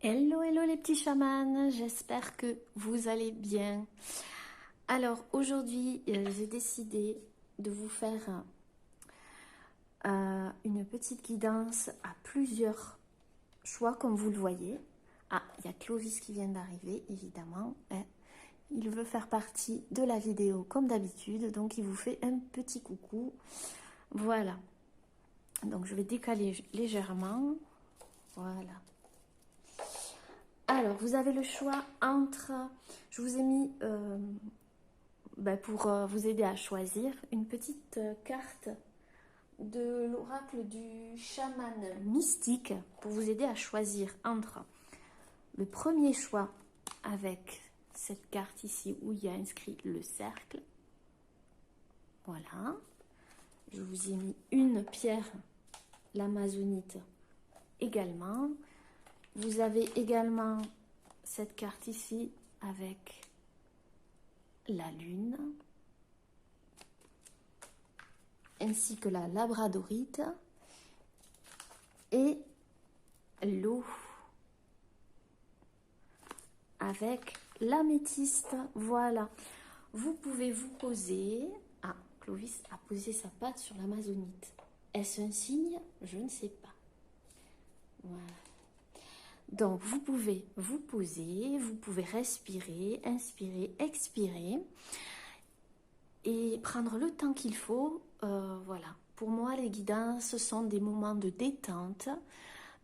Hello, hello les petits chamans, j'espère que vous allez bien. Alors aujourd'hui, j'ai décidé de vous faire une petite guidance à plusieurs choix comme vous le voyez. Ah, il y a Clovis qui vient d'arriver, évidemment. Il veut faire partie de la vidéo comme d'habitude, donc il vous fait un petit coucou. Voilà. Donc je vais décaler légèrement. Voilà. Alors, vous avez le choix entre... Je vous ai mis, pour vous aider à choisir, une petite carte de l'oracle du chaman mystique pour vous aider à choisir entre le premier choix avec cette carte ici où il y a inscrit le cercle. Voilà. Je vous ai mis une pierre, l'amazonite également. Vous avez également cette carte ici avec la lune, ainsi que la labradorite et l'eau avec l'améthyste. Voilà, vous pouvez vous poser. Ah, Clovis a posé sa patte sur l'amazonite. Est-ce un signe? Je ne sais pas. Voilà. Donc, vous pouvez vous poser, vous pouvez respirer, inspirer, expirer et prendre le temps qu'il faut. Voilà. Pour moi, les guidances, ce sont des moments de détente,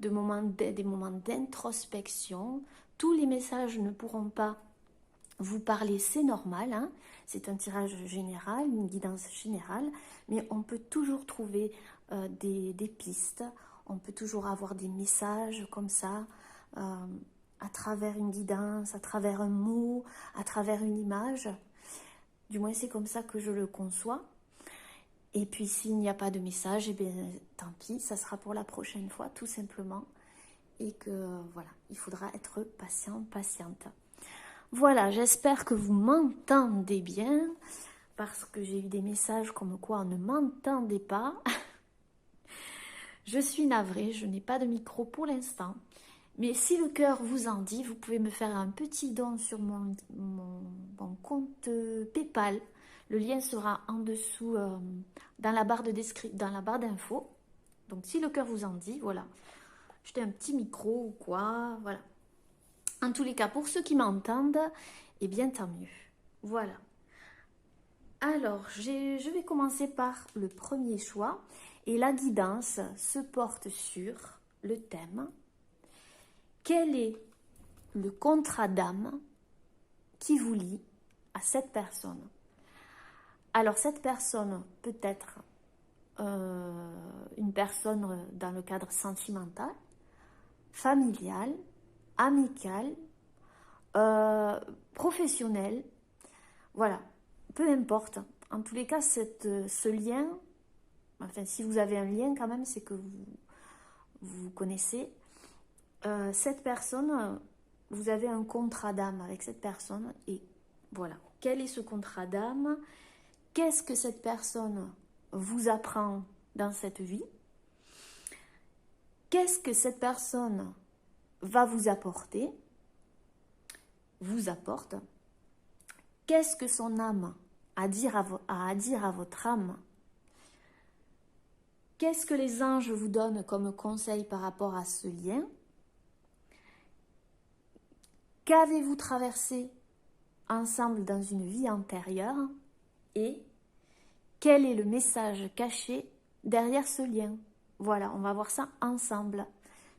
des moments d'introspection. Tous les messages ne pourront pas vous parler, c'est normal, hein. C'est un tirage général, une guidance générale, mais on peut toujours trouver des pistes, on peut toujours avoir des messages comme ça, à travers une guidance, à travers un mot, à travers une image. Du moins, c'est comme ça que je le conçois. Et puis, s'il n'y a pas de message, eh bien, tant pis, ça sera pour la prochaine fois, tout simplement. Et que, voilà, il faudra être patient, patiente. Voilà, j'espère que vous m'entendez bien, parce que j'ai eu des messages comme quoi on ne m'entendait pas. Je suis navrée, je n'ai pas de micro pour l'instant. Mais si le cœur vous en dit, vous pouvez me faire un petit don sur mon compte PayPal. Le lien sera en dessous dans la barre d'infos. Donc si le cœur vous en dit, voilà. Jetez un petit micro ou quoi, voilà. En tous les cas, pour ceux qui m'entendent, eh bien tant mieux. Voilà. Alors, je vais commencer par le premier choix. Et la guidance se porte sur le thème. Quel est le contrat d'âme qui vous lie à cette personne? Alors, cette personne peut être une personne dans le cadre sentimental, familial, amical, professionnel. Voilà, peu importe. En tous les cas, ce lien, enfin, si vous avez un lien quand même, c'est que vous connaissez. Cette personne, vous avez un contrat d'âme avec cette personne et voilà. Quel est ce contrat d'âme? Qu'est-ce que cette personne vous apprend dans cette vie? Qu'est-ce que cette personne va vous apporter? Vous apporte? Qu'est-ce que son âme a à dire à votre âme? Qu'est-ce que les anges vous donnent comme conseil par rapport à ce lien? Qu'avez-vous traversé ensemble dans une vie antérieure? Et quel est le message caché derrière ce lien? Voilà, on va voir ça ensemble.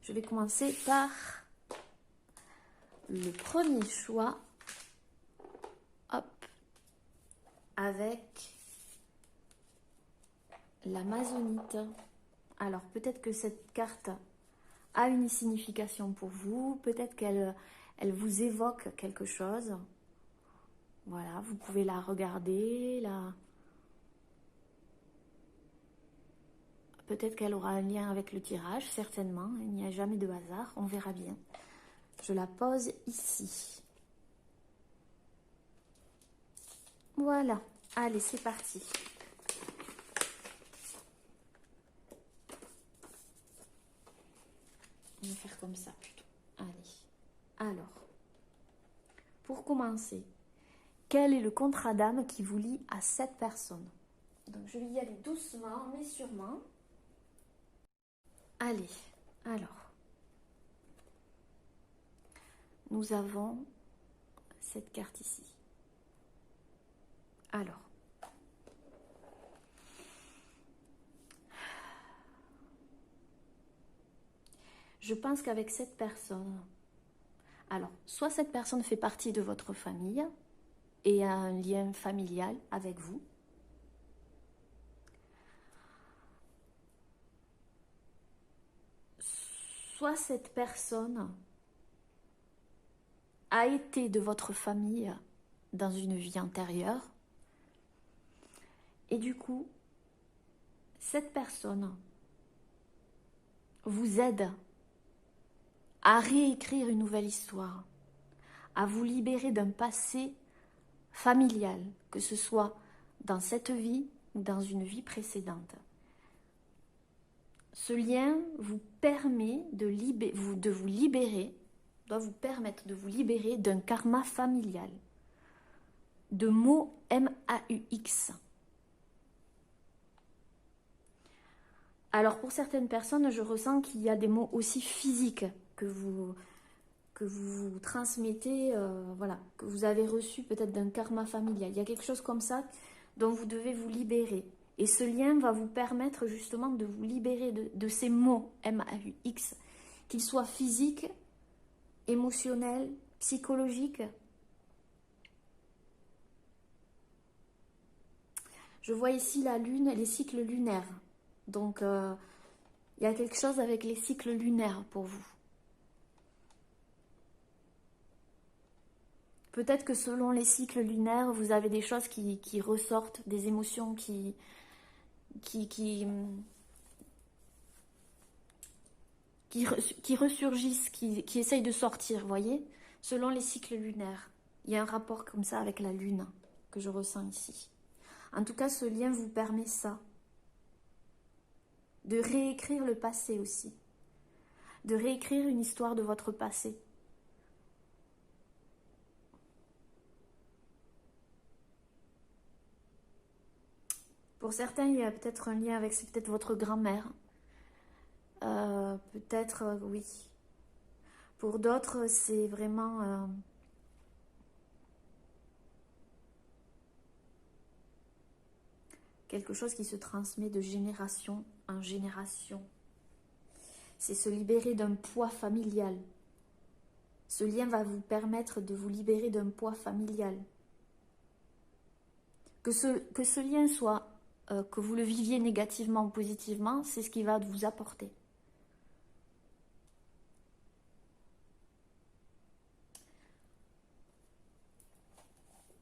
Je vais commencer par le premier choix. Hop, avec l'amazonite. Alors, peut-être que cette carte a une signification pour vous. Peut-être qu'elle vous évoque quelque chose. Voilà, vous pouvez la regarder, peut-être qu'elle aura un lien avec le tirage, certainement. Il n'y a jamais de hasard, on verra bien. Je la pose ici. Voilà, allez, c'est parti. On va faire comme ça plutôt. Allez. Alors, pour commencer, quel est le contrat d'âme qui vous lie à cette personne? Donc, je vais y aller doucement, mais sûrement. Allez, alors, nous avons cette carte ici. Alors, je pense qu'avec cette personne, alors, soit cette personne fait partie de votre famille et a un lien familial avec vous, soit cette personne a été de votre famille dans une vie antérieure et du coup, cette personne vous aide à réécrire une nouvelle histoire, à vous libérer d'un passé familial, que ce soit dans cette vie ou dans une vie précédente. Ce lien vous permet de vous libérer, doit vous permettre de vous libérer d'un karma familial, de mots M-A-U-X. Alors pour certaines personnes, je ressens qu'il y a des mots aussi physiques que vous transmettez, voilà, que vous avez reçu peut-être d'un karma familial. Il y a quelque chose comme ça dont vous devez vous libérer. Et ce lien va vous permettre justement de vous libérer de ces mots M-A-U-X, qu'ils soient physiques, émotionnels, psychologiques. Je vois ici la lune et les cycles lunaires. Donc, il y a quelque chose avec les cycles lunaires pour vous. Peut-être que selon les cycles lunaires, vous avez des choses qui ressortent, des émotions qui ressurgissent, qui essayent de sortir, vous voyez, selon les cycles lunaires. Il y a un rapport comme ça avec la lune que je ressens ici. En tout cas, ce lien vous permet ça. De réécrire le passé aussi. De réécrire une histoire de votre passé. Pour certains, il y a peut-être un lien avec, c'est peut-être votre grand-mère. Peut-être, oui. Pour d'autres, c'est vraiment... quelque chose qui se transmet de génération en génération. C'est se libérer d'un poids familial. Ce lien va vous permettre de vous libérer d'un poids familial. Que ce lien soit, que vous le viviez négativement ou positivement, c'est ce qui va vous apporter.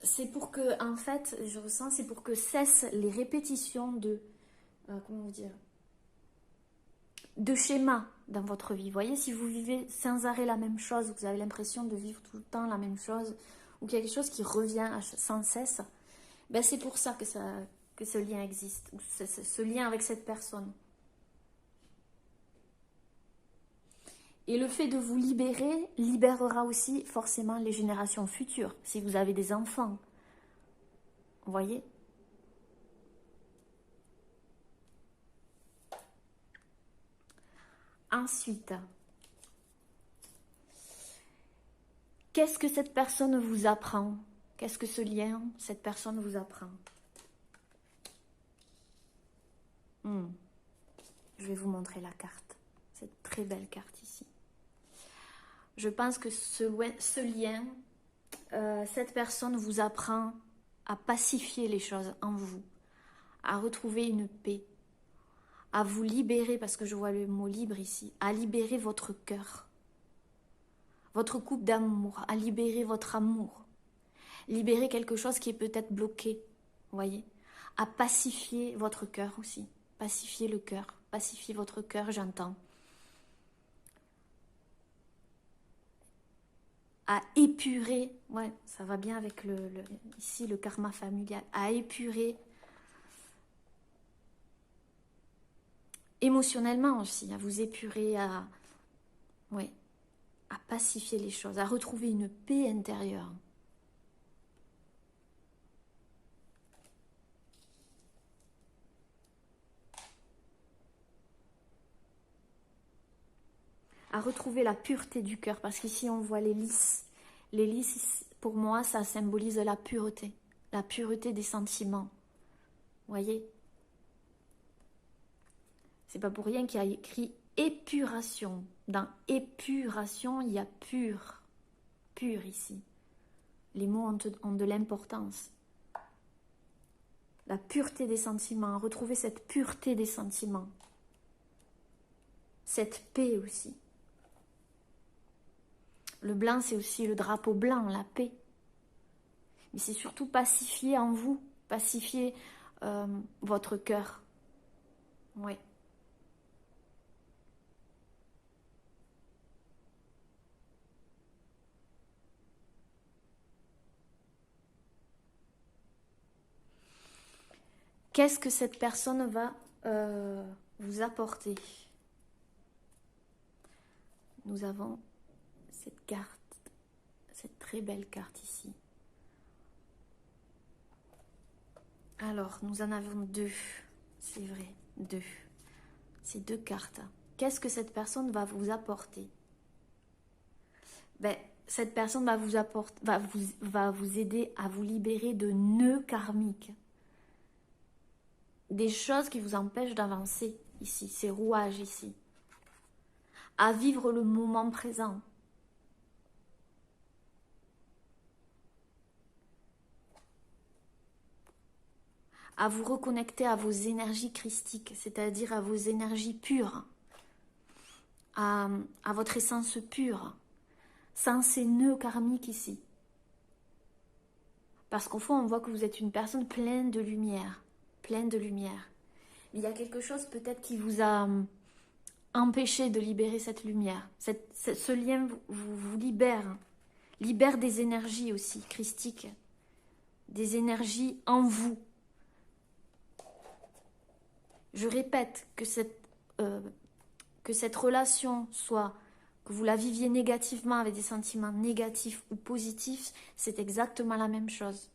C'est pour que, en fait, je ressens, c'est pour que cessent les répétitions de, comment vous dire, de schémas dans votre vie. Vous voyez, si vous vivez sans arrêt la même chose, vous avez l'impression de vivre tout le temps la même chose, ou quelque chose qui revient sans cesse, ben c'est pour ça que ce lien existe, ou ce lien avec cette personne. Et le fait de vous libérer libérera aussi forcément les générations futures, si vous avez des enfants. Vous voyez ? Ensuite, qu'est-ce que cette personne vous apprend? Qu'est-ce que ce lien, cette personne vous apprend? Je vais vous montrer la carte. Cette très belle carte ici. Je pense que ce lien, cette personne vous apprend à pacifier les choses en vous, à retrouver une paix, à vous libérer, parce que je vois le mot libre ici, à libérer votre cœur, votre coupe d'amour, à libérer votre amour, libérer quelque chose qui est peut-être bloqué, vous voyez, à pacifier votre cœur aussi, pacifier le cœur, pacifier votre cœur, j'entends. À épurer, ouais, ça va bien avec ici le karma familial, à épurer émotionnellement aussi, à vous épurer, ouais, à pacifier les choses, à retrouver une paix intérieure. À retrouver la pureté du cœur, parce qu'ici on voit les lys. Les lys, pour moi, ça symbolise la pureté des sentiments. Vous voyez? C'est pas pour rien qu'il y a écrit épuration. Dans épuration, il y a pur. Pur ici. Les mots ont de l'importance. La pureté des sentiments, retrouver cette pureté des sentiments. Cette paix aussi. Le blanc, c'est aussi le drapeau blanc, la paix. Mais c'est surtout pacifier en vous, pacifier votre cœur. Oui. Qu'est-ce que cette personne va vous apporter? Nous avons cette carte, cette très belle carte ici. Alors, nous en avons deux, c'est vrai, deux. Ces deux cartes. Qu'est-ce que cette personne va vous apporter? Ben, cette personne va vous aider à vous libérer de nœuds karmiques. Des choses qui vous empêchent d'avancer ici, ces rouages ici. À vivre le moment présent. À vous reconnecter à vos énergies christiques, c'est-à-dire à vos énergies pures, à votre essence pure, sans ces nœuds karmiques ici. Parce qu'au fond, on voit que vous êtes une personne pleine de lumière, pleine de lumière. Il y a quelque chose peut-être qui vous a empêché de libérer cette lumière. Ce lien vous libère des énergies aussi christiques, des énergies en vous. Je répète que cette relation soit, que vous la viviez négativement avec des sentiments négatifs ou positifs, c'est exactement la même chose.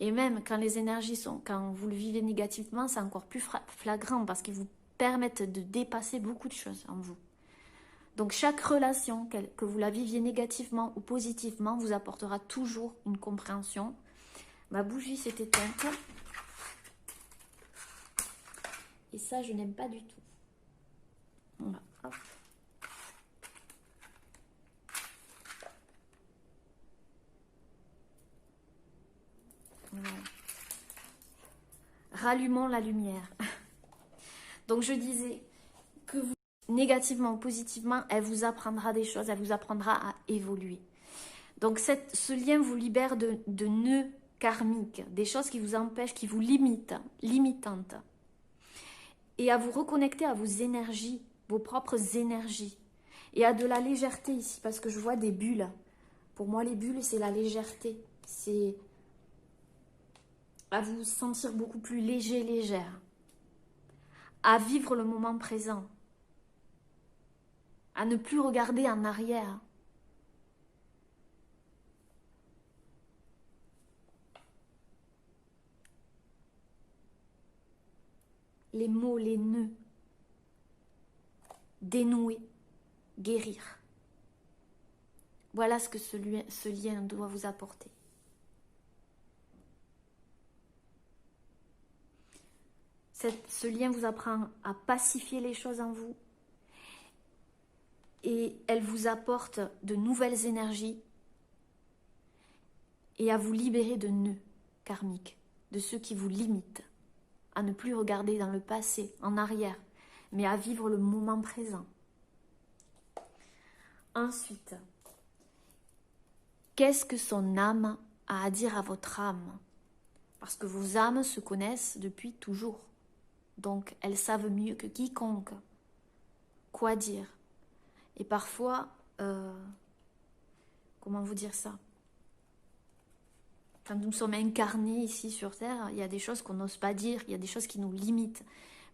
Et même quand les énergies sont, quand vous le vivez négativement, c'est encore plus flagrant parce qu'ils vous permettent de dépasser beaucoup de choses en vous. Donc chaque relation, que vous la viviez négativement ou positivement, vous apportera toujours une compréhension. Ma bougie s'est éteinte. Et ça, je n'aime pas du tout. Voilà, hop. Voilà. Rallumons la lumière. Donc je disais que vous, négativement ou positivement, elle vous apprendra des choses, elle vous apprendra à évoluer. Donc ce lien vous libère de nœuds karmiques, des choses qui vous empêchent, qui vous limitantes. Et à vous reconnecter à vos énergies, vos propres énergies. Et à de la légèreté ici, parce que je vois des bulles. Pour moi, les bulles, c'est la légèreté. C'est à vous sentir beaucoup plus léger, légère. À vivre le moment présent. À ne plus regarder en arrière. Les mots, les nœuds. Dénouer, guérir. Voilà ce que ce lien doit vous apporter. Ce lien vous apprend à pacifier les choses en vous et elle vous apporte de nouvelles énergies et à vous libérer de nœuds karmiques, de ceux qui vous limitent, à ne plus regarder dans le passé, en arrière, mais à vivre le moment présent. Ensuite, qu'est-ce que son âme a à dire à votre âme? Parce que vos âmes se connaissent depuis toujours. Donc, elles savent mieux que quiconque quoi dire. Et parfois, comment vous dire ça? Quand nous sommes incarnés ici sur Terre, il y a des choses qu'on n'ose pas dire, il y a des choses qui nous limitent.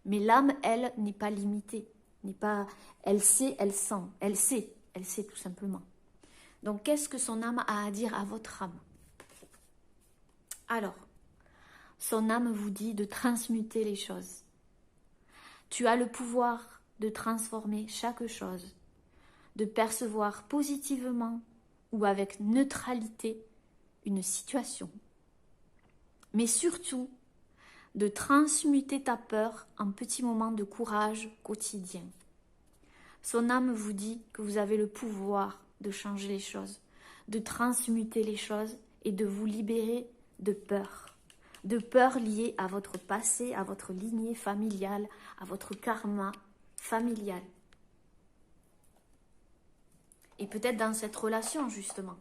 Mais l'âme, elle, n'est pas limitée. Elle sait, elle sent. Elle sait tout simplement. Donc, qu'est-ce que son âme a à dire à votre âme? Alors, son âme vous dit de transmuter les choses. Tu as le pouvoir de transformer chaque chose, de percevoir positivement ou avec neutralité une situation. Mais surtout, de transmuter ta peur en petits moments de courage quotidien. Son âme vous dit que vous avez le pouvoir de changer les choses, de transmuter les choses et de vous libérer de peur liée à votre passé, à votre lignée familiale, à votre karma familial. Et peut-être dans cette relation, justement.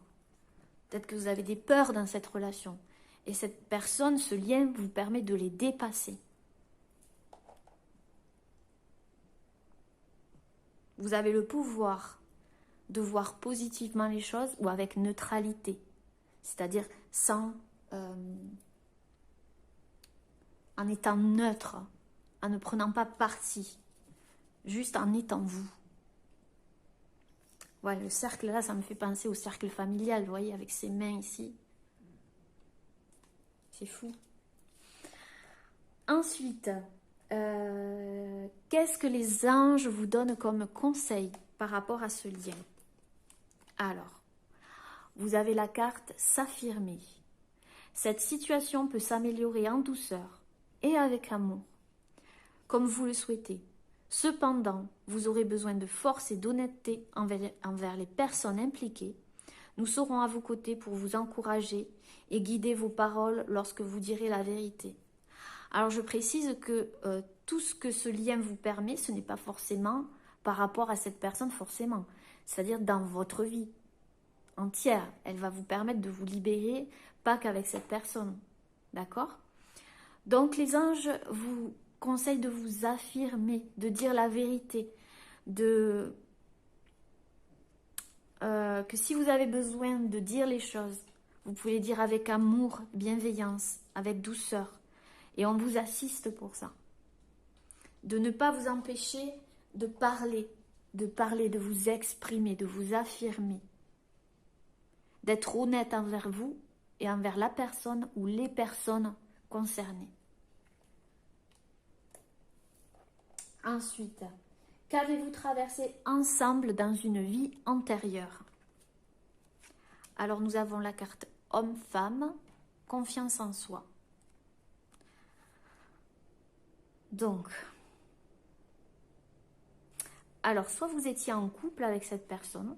Peut-être que vous avez des peurs dans cette relation. Et cette personne, ce lien vous permet de les dépasser. Vous avez le pouvoir de voir positivement les choses ou avec neutralité. C'est-à-dire en étant neutre, en ne prenant pas parti, juste en étant vous. Voilà, le cercle là, ça me fait penser au cercle familial, vous voyez, avec ses mains ici. C'est fou. Ensuite, qu'est-ce que les anges vous donnent comme conseil par rapport à ce lien? Alors, vous avez la carte s'affirmer. Cette situation peut s'améliorer en douceur et avec amour, comme vous le souhaitez. Cependant, vous aurez besoin de force et d'honnêteté envers les personnes impliquées. Nous serons à vos côtés pour vous encourager et guider vos paroles lorsque vous direz la vérité. Alors je précise que tout ce que ce lien vous permet, ce n'est pas forcément par rapport à cette personne forcément. C'est-à-dire dans votre vie entière. Elle va vous permettre de vous libérer, pas qu'avec cette personne. D'accord? Donc les anges vous conseillent de vous affirmer, de dire la vérité, que si vous avez besoin de dire les choses, vous pouvez les dire avec amour, bienveillance, avec douceur. Et on vous assiste pour ça. De ne pas vous empêcher de parler, de vous exprimer, de vous affirmer. D'être honnête envers vous et envers la personne ou les personnes concernées. Ensuite, qu'avez-vous traversé ensemble dans une vie antérieure? Alors nous avons la carte homme-femme, confiance en soi. Donc, alors soit vous étiez en couple avec cette personne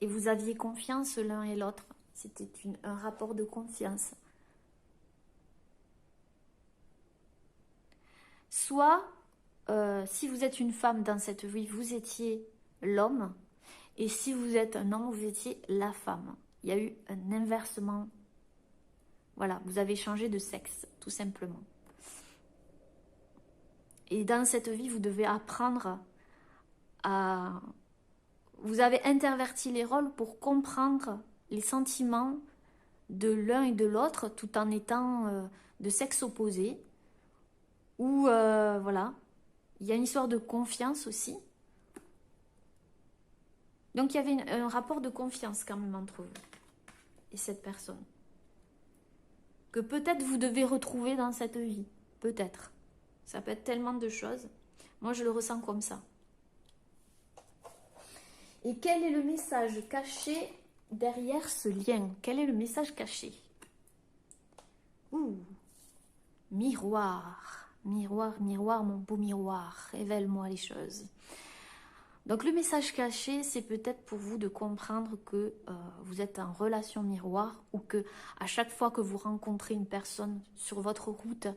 et vous aviez confiance l'un et l'autre. C'était un rapport de confiance. Soit, si vous êtes une femme dans cette vie, vous étiez l'homme. Et si vous êtes un homme, vous étiez la femme. Il y a eu un inversement. Voilà, vous avez changé de sexe, tout simplement. Et dans cette vie, vous devez apprendre à... Vous avez interverti les rôles pour comprendre les sentiments de l'un et de l'autre tout en étant de sexe opposé. Ou, voilà, il y a une histoire de confiance aussi. Donc, il y avait un rapport de confiance quand même entre vous et cette personne. Que peut-être vous devez retrouver dans cette vie. Peut-être. Ça peut être tellement de choses. Moi, je le ressens comme ça. Et quel est le message caché derrière ce lien? Quel est le message caché? Ouh, miroir. Miroir, miroir, mon beau miroir. Révèle-moi les choses. Donc le message caché, c'est peut-être pour vous de comprendre que vous êtes en relation miroir ou que à chaque fois que vous rencontrez une personne sur votre route,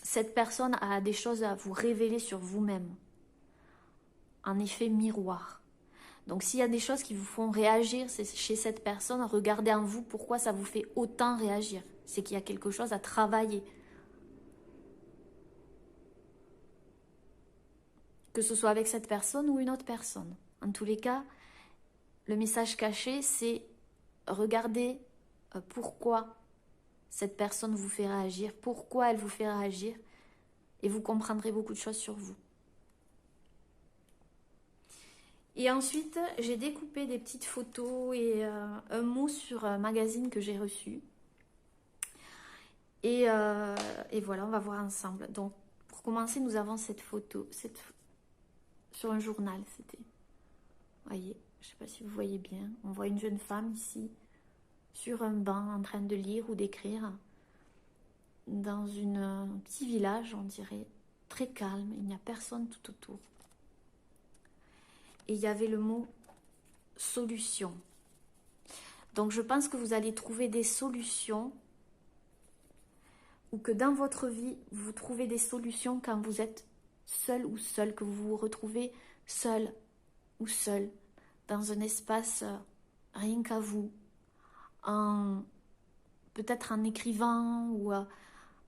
cette personne a des choses à vous révéler sur vous-même. En effet, miroir. Donc s'il y a des choses qui vous font réagir chez cette personne, regardez en vous pourquoi ça vous fait autant réagir. C'est qu'il y a quelque chose à travailler. Que ce soit avec cette personne ou une autre personne. En tous les cas, le message caché, c'est regarder pourquoi cette personne vous fait réagir, pourquoi elle vous fait réagir, et vous comprendrez beaucoup de choses sur vous. Et ensuite, j'ai découpé des petites photos et un mot sur un magazine que j'ai reçu. Et voilà, on va voir ensemble. Donc, pour commencer, nous avons cette photo. Sur un journal, c'était. Vous voyez, je ne sais pas si vous voyez bien. On voit une jeune femme ici, sur un banc, en train de lire ou d'écrire. Dans un petit village, on dirait. Très calme, il n'y a personne tout autour. Et il y avait le mot solution. Donc je pense que vous allez trouver des solutions ou que dans votre vie, vous trouvez des solutions quand vous êtes seul ou seul, que vous vous retrouvez seul ou seul dans un espace rien qu'à vous, peut-être en écrivant ou,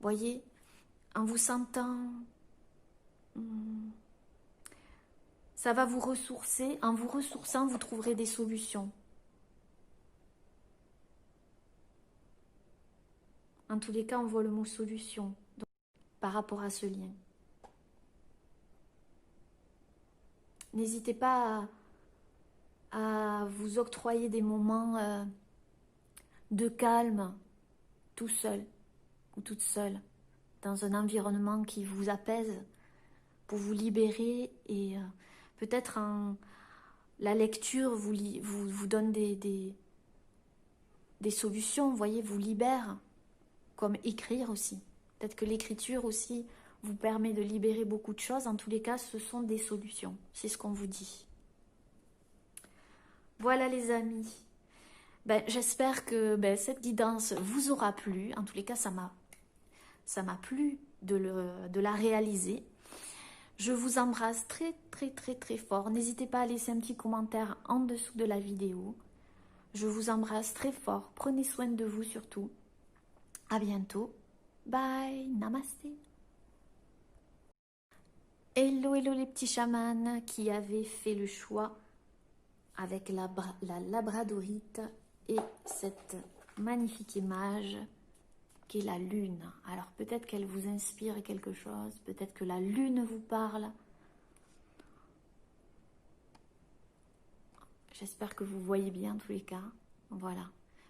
voyez, en vous sentant... ça va vous ressourcer. En vous ressourçant, vous trouverez des solutions. En tous les cas, on voit le mot solution donc, par rapport à ce lien. N'hésitez pas à vous octroyer des moments de calme, tout seul ou toute seule, dans un environnement qui vous apaise, pour vous libérer et peut-être la lecture vous donne des solutions, vous voyez, vous libère, comme écrire aussi. Peut-être que l'écriture aussi vous permet de libérer beaucoup de choses. En tous les cas, ce sont des solutions. C'est ce qu'on vous dit. Voilà les amis. J'espère que cette guidance vous aura plu. En tous les cas, ça m'a plu de la réaliser. Je vous embrasse très très très très fort. N'hésitez pas à laisser un petit commentaire en dessous de la vidéo. Je vous embrasse très fort. Prenez soin de vous surtout. À bientôt. Bye. Namasté. Hello, hello les petits chamans qui avaient fait le choix avec la labradorite et cette magnifique image qui est la lune. Alors peut-être qu'elle vous inspire quelque chose, peut-être que la lune vous parle. J'espère que vous voyez bien en tous les cas. Voilà.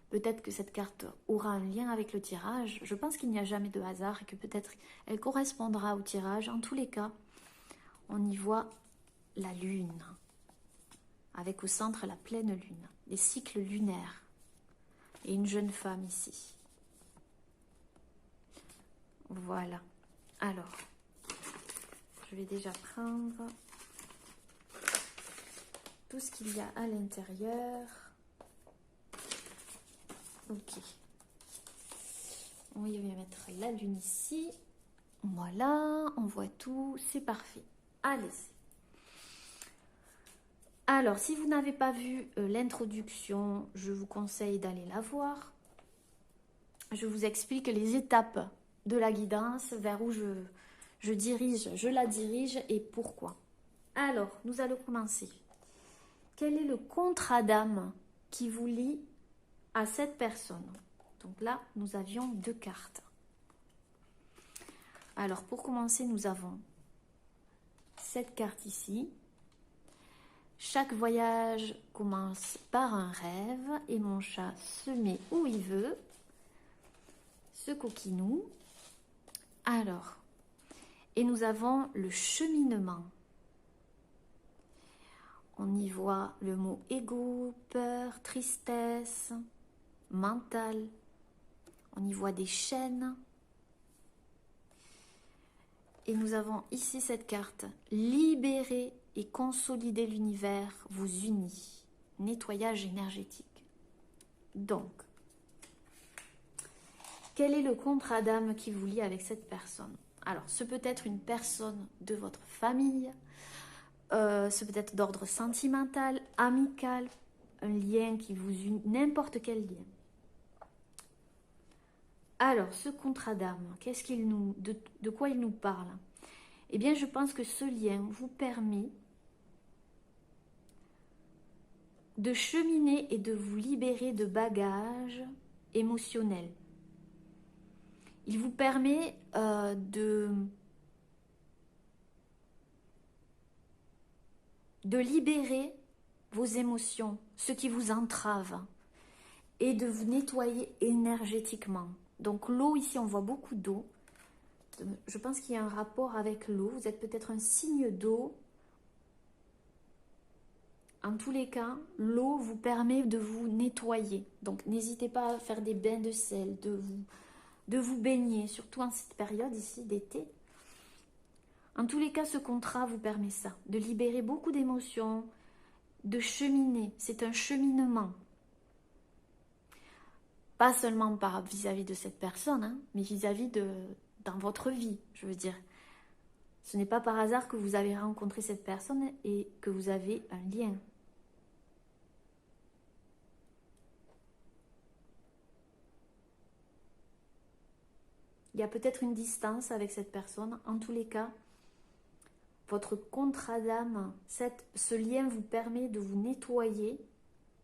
Peut-être que cette carte aura un lien avec le tirage. Je pense qu'il n'y a jamais de hasard et que peut-être elle correspondra au tirage. En tous les cas, on y voit la lune, avec au centre la pleine lune, les cycles lunaires et une jeune femme ici. Voilà. Alors, je vais déjà prendre tout ce qu'il y a à l'intérieur. Ok. On va mettre la lune ici. Voilà, on voit tout, c'est parfait. Allez. Alors, si vous n'avez pas vu l'introduction, je vous conseille d'aller la voir. Je vous explique les étapes de la guidance, vers où je la dirige et pourquoi. Alors, nous allons commencer. Quel est le contrat d'âme qui vous lie à cette personne? Donc là, nous avions 2 cartes. Alors, pour commencer, nous avons cette carte ici. Chaque voyage commence par un rêve et mon chat se met où il veut, se coquinou. Alors, et nous avons le cheminement. On y voit le mot ego, peur, tristesse, mental. On y voit des chaînes. Et nous avons ici cette carte. Libérer et consolider l'univers vous unit. Nettoyage énergétique. Donc, quel est le contrat d'âme qui vous lie avec cette personne? Alors, ce peut être une personne de votre famille, ce peut être d'ordre sentimental, amical, un lien qui vous unit, n'importe quel lien. Alors, ce contrat d'âme, de quoi il nous parle? Eh bien, je pense que ce lien vous permet de cheminer et de vous libérer de bagages émotionnels. Il vous permet de libérer vos émotions, ce qui vous entrave, et de vous nettoyer énergétiquement. Donc l'eau, ici on voit beaucoup d'eau. Je pense qu'il y a un rapport avec l'eau. Vous êtes peut-être un signe d'eau. En tous les cas, l'eau vous permet de vous nettoyer. Donc n'hésitez pas à faire des bains de sel, de vous baigner, surtout en cette période ici d'été. En tous les cas, ce contrat vous permet ça, de libérer beaucoup d'émotions, de cheminer. C'est un cheminement. Pas seulement vis-à-vis de cette personne, hein, mais vis-à-vis dans votre vie, je veux dire. Ce n'est pas par hasard que vous avez rencontré cette personne et que vous avez un lien. Il y a peut-être une distance avec cette personne. En tous les cas, votre contrat d'âme, ce lien vous permet de vous nettoyer,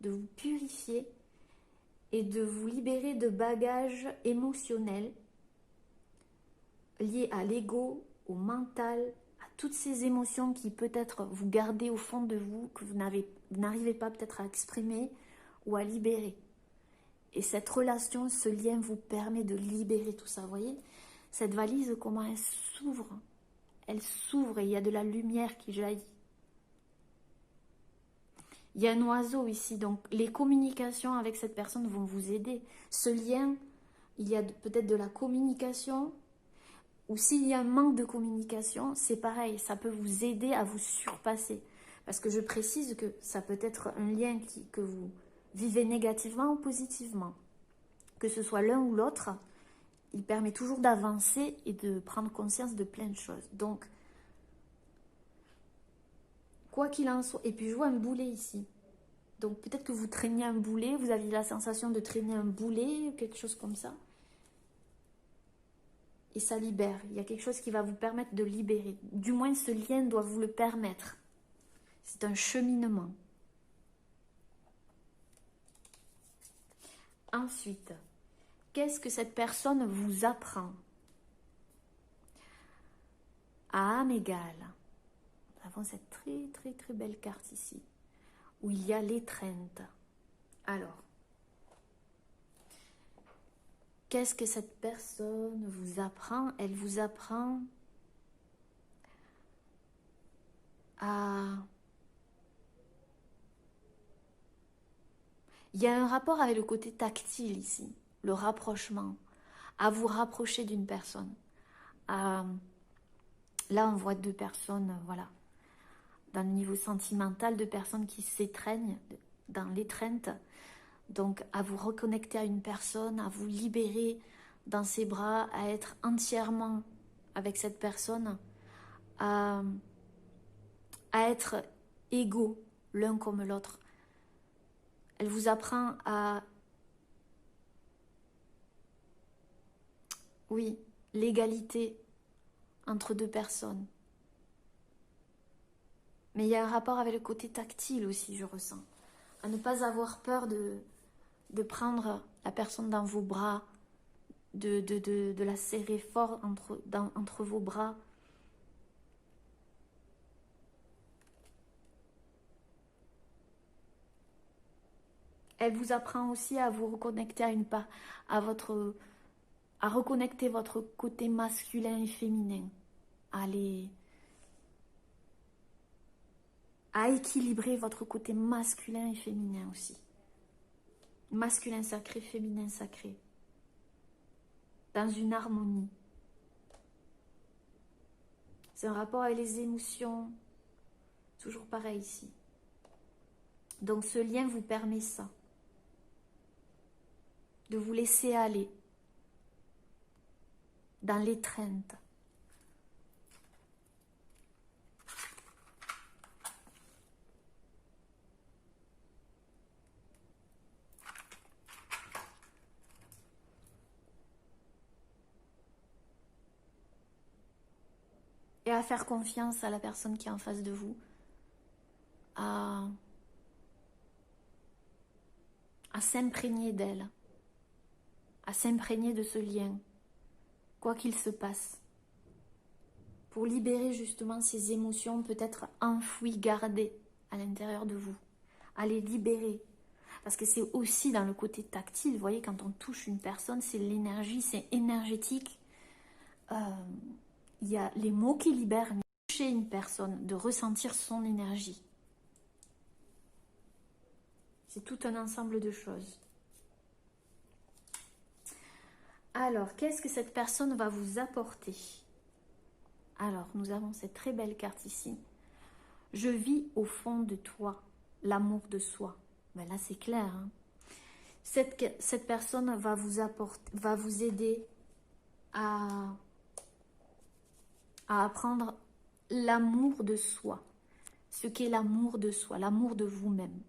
de vous purifier et de vous libérer de bagages émotionnels liés à l'ego, au mental, à toutes ces émotions qui peut-être vous gardez au fond de vous, que vous n'arrivez pas peut-être à exprimer ou à libérer. Et cette relation, ce lien vous permet de libérer tout ça. Vous voyez, cette valise, comment elle s'ouvre. Elle s'ouvre et il y a de la lumière qui jaillit. Il y a un oiseau ici, donc les communications avec cette personne vont vous aider. Ce lien, il y a peut-être de la communication, ou s'il y a un manque de communication, c'est pareil, ça peut vous aider à vous surpasser. Parce que je précise que ça peut être un lien que vous vivez négativement ou positivement. Que ce soit l'un ou l'autre, il permet toujours d'avancer et de prendre conscience de plein de choses. Donc, quoi qu'il en soit, et puis je vois un boulet ici. Donc peut-être que vous traîniez un boulet, vous aviez la sensation de traîner un boulet, ou quelque chose comme ça. Et ça libère. Il y a quelque chose qui va vous permettre de libérer. Du moins, ce lien doit vous le permettre. C'est un cheminement. Ensuite, qu'est-ce que cette personne vous apprend? À âme égale, nous avons cette très très très belle carte ici, où il y a l'étreinte. Alors, qu'est-ce que cette personne vous apprend? Elle vous apprend à... Il y a un rapport avec le côté tactile ici, le rapprochement, à vous rapprocher d'une personne. Là, on voit deux personnes, voilà, dans le niveau sentimental, deux personnes qui s'étreignent dans l'étreinte. Donc, à vous reconnecter à une personne, à vous libérer dans ses bras, à être entièrement avec cette personne, à être égaux l'un comme l'autre. Elle vous apprend à... Oui, l'égalité entre deux personnes. Mais il y a un rapport avec le côté tactile aussi, je ressens. À ne pas avoir peur de prendre la personne dans vos bras, de la serrer fort entre vos bras. Elle vous apprend aussi à vous reconnecter à reconnecter votre côté masculin et féminin, à équilibrer votre côté masculin et féminin aussi. Masculin sacré, féminin sacré. Dans une harmonie. C'est un rapport avec les émotions. Toujours pareil ici. Donc ce lien vous permet ça. De vous laisser aller. Dans l'étreinte. Et à faire confiance à la personne qui est en face de vous. À s'imprégner d'elle. À s'imprégner de ce lien. Quoi qu'il se passe. Pour libérer justement ces émotions peut-être enfouies, gardées à l'intérieur de vous. à les libérer. Parce que c'est aussi dans le côté tactile, vous voyez, quand on touche une personne, c'est l'énergie, c'est énergétique. Il y a les mots qui libèrent, toucher une personne, de ressentir son énergie. C'est tout un ensemble de choses. Alors, qu'est-ce que cette personne va vous apporter? Alors, nous avons cette très belle carte ici. Je vis au fond de toi l'amour de soi. Ben là, c'est clair. Hein. Cette personne va vous aider à apprendre l'amour de soi. Ce qu'est l'amour de soi, l'amour de vous-même.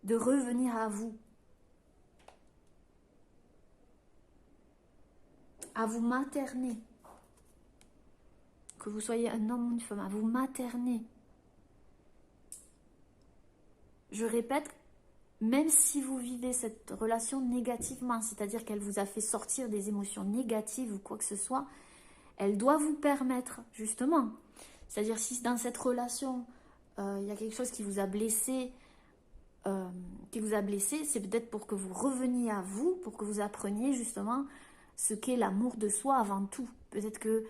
De revenir à vous. À vous materner. Que vous soyez un homme ou une femme, à vous materner. Je répète, même si vous vivez cette relation négativement, c'est-à-dire qu'elle vous a fait sortir des émotions négatives ou quoi que ce soit, elle doit vous permettre, justement, c'est-à-dire si dans cette relation, il y a quelque chose qui vous a blessé, c'est peut-être pour que vous reveniez à vous, pour que vous appreniez justement ce qu'est l'amour de soi avant tout. Peut-être que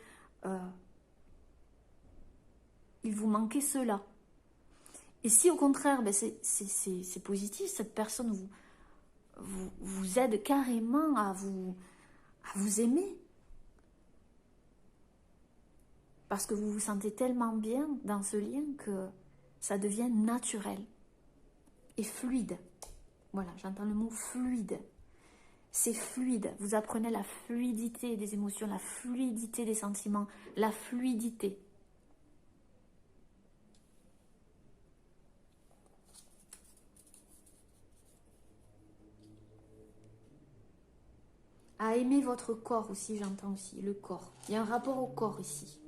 il vous manquait cela. Et si au contraire, ben c'est positif, cette personne vous aide carrément à vous aimer. Parce que vous vous sentez tellement bien dans ce lien que ça devient naturel et fluide. Voilà, j'entends le mot fluide. C'est fluide. Vous apprenez la fluidité des émotions, la fluidité des sentiments, la fluidité. À aimer votre corps aussi, j'entends aussi, le corps. Il y a un rapport au corps ici.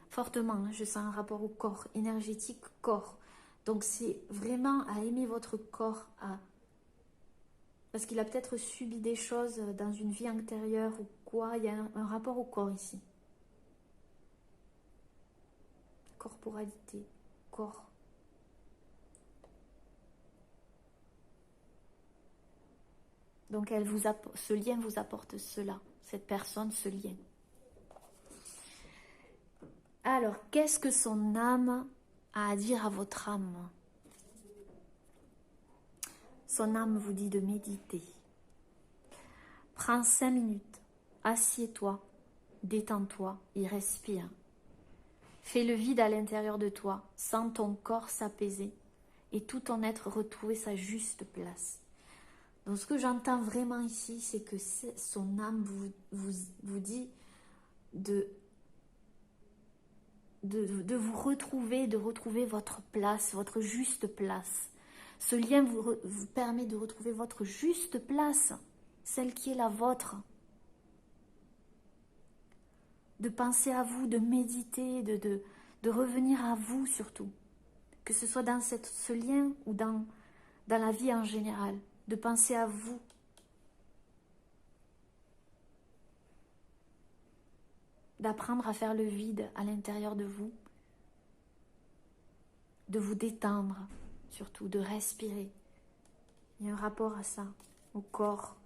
Fortement, hein, je sens un rapport au corps, énergétique, corps. Donc c'est vraiment à aimer votre corps, parce qu'il a peut-être subi des choses dans une vie antérieure ou quoi. Il y a un rapport au corps ici. Corporalité, corps. Donc ce lien vous apporte cela, cette personne, ce lien. Alors, qu'est-ce que son âme a à dire à votre âme? Son âme vous dit de méditer. Prends 5 minutes, assieds-toi, détends-toi et respire. Fais le vide à l'intérieur de toi, sens ton corps s'apaiser et tout ton être retrouver sa juste place. Donc ce que j'entends vraiment ici, c'est que son âme vous dit de vous retrouver, de retrouver votre place, votre juste place. Ce lien vous permet de retrouver votre juste place, celle qui est la vôtre. De penser à vous, de méditer, de revenir à vous surtout. Que ce soit dans ce lien ou dans la vie en général. De penser à vous. D'apprendre à faire le vide à l'intérieur de vous. De vous détendre, surtout, de respirer. Il y a un rapport à ça, au corps.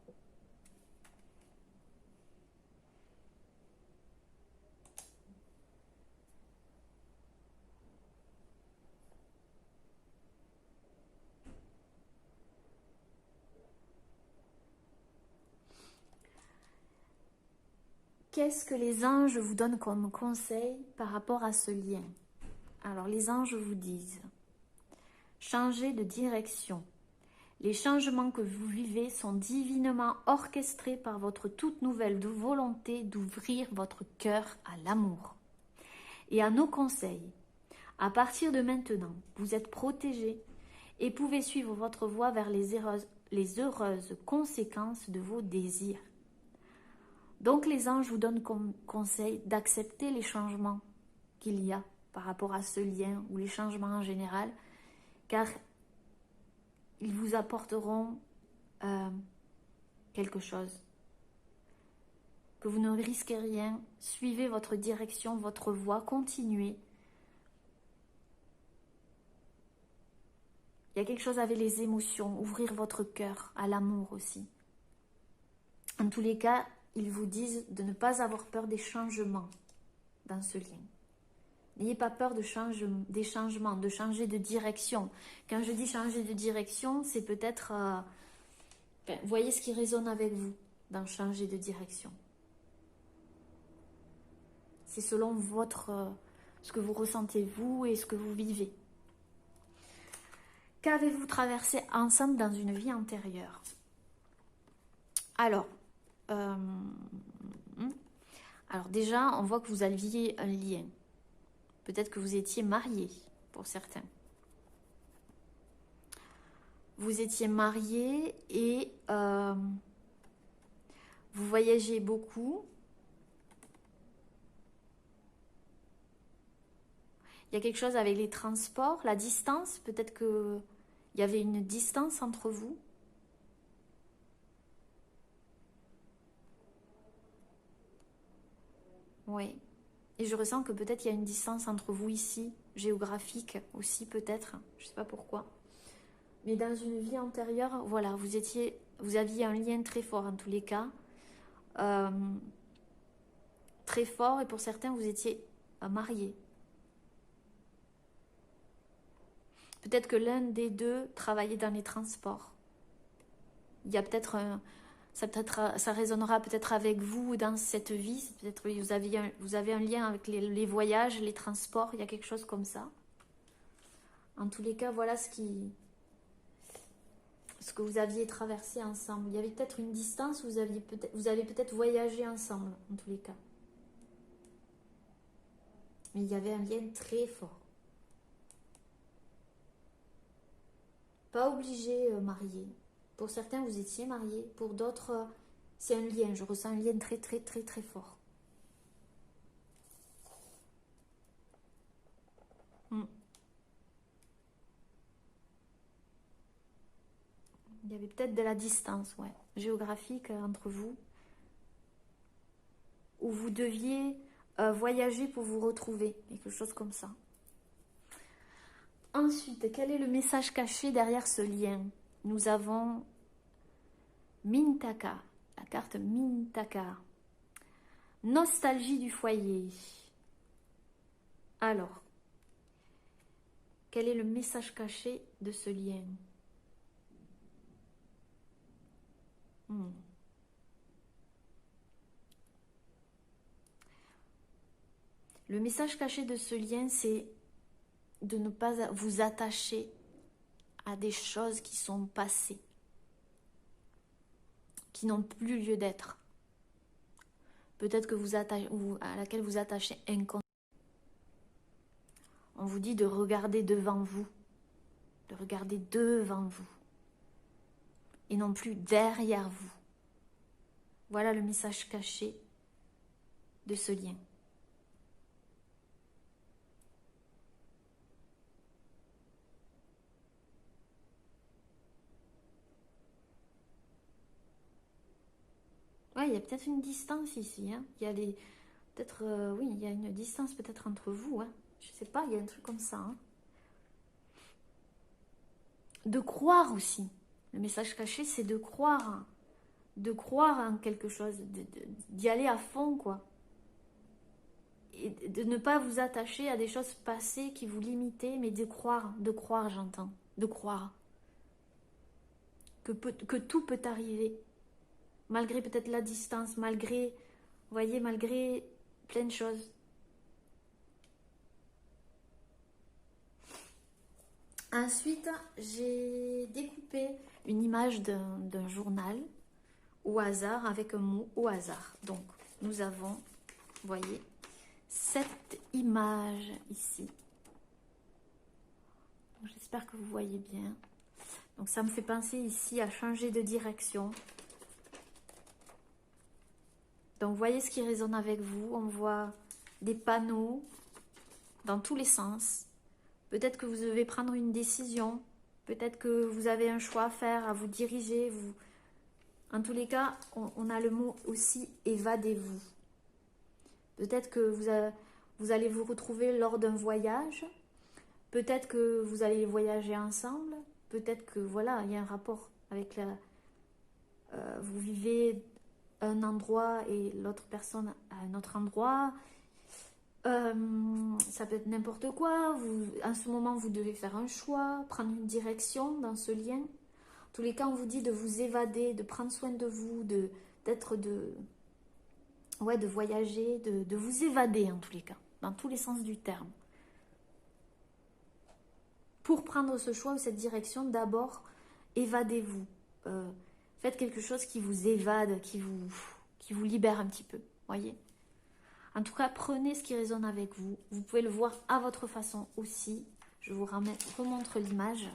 Qu'est-ce que les anges vous donnent comme conseil par rapport à ce lien? Alors, les anges vous disent, changez de direction. Les changements que vous vivez sont divinement orchestrés par votre toute nouvelle volonté d'ouvrir votre cœur à l'amour et à nos conseils. À partir de maintenant, vous êtes protégés et pouvez suivre votre voie vers les heureuses conséquences de vos désirs. Donc les anges vous donnent comme conseil d'accepter les changements qu'il y a par rapport à ce lien ou les changements en général, car ils vous apporteront quelque chose. Que vous ne risquez rien, suivez votre direction, votre voie, continuez. Il y a quelque chose avec les émotions, ouvrir votre cœur à l'amour aussi. En tous les cas, ils vous disent de ne pas avoir peur des changements dans ce lien. N'ayez pas peur des changements, de changer de direction. Quand je dis changer de direction, c'est peut-être... voyez ce qui résonne avec vous dans changer de direction. C'est selon ce que vous ressentez vous et ce que vous vivez. Qu'avez-vous traversé ensemble dans une vie antérieure? Alors déjà, on voit que vous aviez un lien. Peut-être que vous étiez mariés, pour certains. Vous étiez mariés et vous voyagez beaucoup. Il y a quelque chose avec les transports, la distance. Peut-être qu'il y avait une distance entre vous. Oui. Et je ressens que peut-être il y a une distance entre vous ici, géographique aussi peut-être. Je ne sais pas pourquoi. Mais dans une vie antérieure, voilà, vous aviez un lien très fort en tous les cas. Très fort, et pour certains, vous étiez mariés. Peut-être que l'un des deux travaillait dans les transports. Il y a peut-être ça résonnera peut-être avec vous dans cette vie. Peut-être vous avez un lien avec les voyages, les transports. Il y a quelque chose comme ça. En tous les cas, voilà ce que vous aviez traversé ensemble. Il y avait peut-être une distance, vous avez peut-être voyagé ensemble, en tous les cas. Mais il y avait un lien très fort. Pas obligé marié. Pour certains, vous étiez mariés. Pour d'autres, c'est un lien. Je ressens un lien très, très, très, très fort. Il y avait peut-être de la distance, ouais, géographique entre vous. Où vous deviez voyager pour vous retrouver. Quelque chose comme ça. Ensuite, quel est le message caché derrière ce lien? Nous avons Mintaka, la carte Mintaka. Nostalgie du foyer. Alors, quel est le message caché de ce lien? Le message caché de ce lien, c'est de ne pas vous attacher à des choses qui sont passées, qui n'ont plus lieu d'être. Peut-être que à laquelle vous attachez inconsciemment. On vous dit de regarder devant vous, de regarder devant vous, et non plus derrière vous. Voilà le message caché de ce lien. Ouais, il y a peut-être une distance ici. Hein. Il y a peut-être, oui, il y a une distance peut-être entre vous. Hein. Je sais pas, il y a un truc comme ça. Hein. De croire aussi. Le message caché, c'est de croire. Hein. De croire en quelque chose, d'y aller à fond, quoi. Et de ne pas vous attacher à des choses passées qui vous limitaient, mais de croire j'entends, de croire. Que tout peut arriver. Malgré peut-être la distance, malgré, vous voyez, malgré plein de choses. Ensuite, j'ai découpé une image d'un journal au hasard, avec un mot au hasard. Donc, nous avons, vous voyez, cette image ici. J'espère que vous voyez bien. Donc, ça me fait penser ici à changer de direction. Donc, voyez ce qui résonne avec vous. On voit des panneaux dans tous les sens. Peut-être que vous devez prendre une décision. Peut-être que vous avez un choix à faire, à vous diriger. En tous les cas, on a le mot aussi « évadez-vous ». Peut-être que vous allez vous retrouver lors d'un voyage. Peut-être que vous allez voyager ensemble. peut-être que voilà, il y a un rapport avec la... vous vivez un endroit et l'autre personne à un autre endroit. Ça peut être n'importe quoi. En ce moment, vous devez faire un choix, prendre une direction dans ce lien. En tous les cas, on vous dit de vous évader, de prendre soin de vous, ouais, de voyager, de vous évader en tous les cas, dans tous les sens du terme. Pour prendre ce choix ou cette direction, d'abord, évadez-vous. Faites quelque chose qui vous évade, qui vous libère un petit peu, voyez. En tout cas, prenez ce qui résonne avec vous. Vous pouvez le voir à votre façon aussi. Je vous remontre l'image.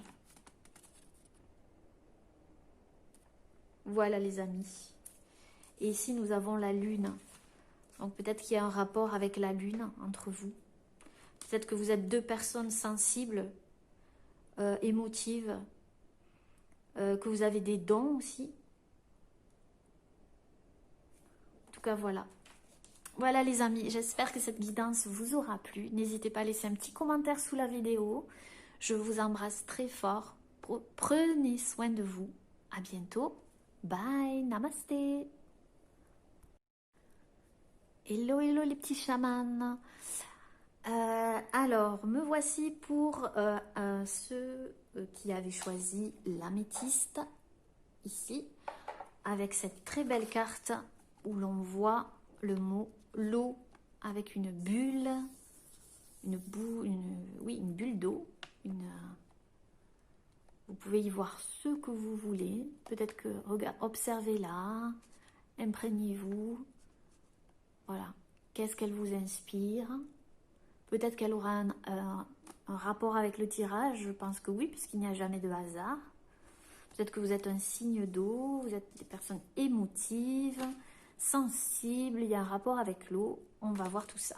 Voilà les amis. Et ici, nous avons la lune. Donc peut-être qu'il y a un rapport avec la lune entre vous. Peut-être que vous êtes deux personnes sensibles, émotives, que vous avez des dons aussi. En tout cas, voilà. Voilà les amis, j'espère que cette guidance vous aura plu. N'hésitez pas à laisser un petit commentaire sous la vidéo. Je vous embrasse très fort. Prenez soin de vous. À bientôt. Bye, namasté. Hello, hello les petits chamans. Alors, me voici pour ceux qui avaient choisi l'améthyste, ici, avec cette très belle carte où l'on voit le mot l'eau avec une bulle, oui, une bulle d'eau. Vous pouvez y voir ce que vous voulez. Peut-être que, observez-la, imprégnez-vous. Voilà. Qu'est-ce qu'elle vous inspire? Peut-être qu'elle aura un rapport avec le tirage. Je pense que oui, puisqu'il n'y a jamais de hasard. Peut-être que vous êtes un signe d'eau, vous êtes des personnes émotives, sensibles, il y a un rapport avec l'eau. On va voir tout ça.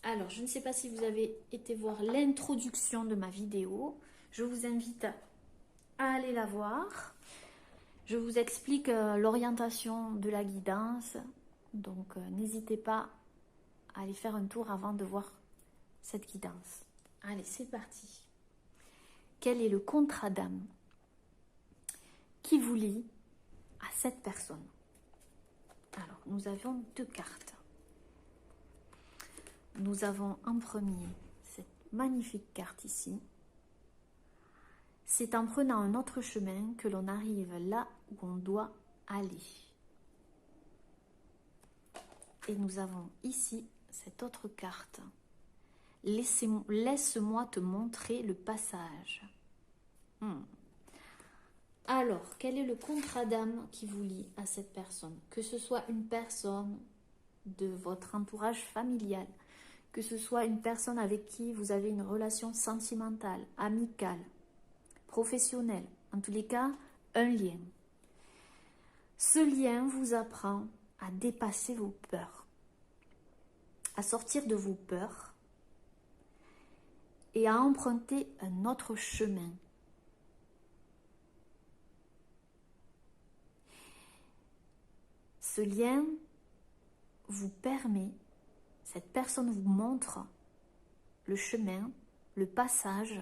Alors, je ne sais pas si vous avez été voir l'introduction de ma vidéo. Je vous invite à aller la voir. Je vous explique l'orientation de la guidance. Donc, n'hésitez pas à aller faire un tour avant de voir cette guidance. Allez, c'est parti. Quel est le contrat d'âme qui vous lie à cette personne? Alors, nous avons deux cartes. Nous avons en premier cette magnifique carte ici. C'est en prenant un autre chemin que l'on arrive là où on doit aller. Et nous avons ici cette autre carte. Laisse-moi te montrer le passage. Alors, quel est le contrat d'âme qui vous lie à cette personne? Que ce soit une personne de votre entourage familial, que ce soit une personne avec qui vous avez une relation sentimentale, amicale, professionnelle, en tous les cas, un lien. Ce lien vous apprend à dépasser vos peurs, à sortir de vos peurs et à emprunter un autre chemin. Ce lien vous permet, cette personne vous montre le chemin, le passage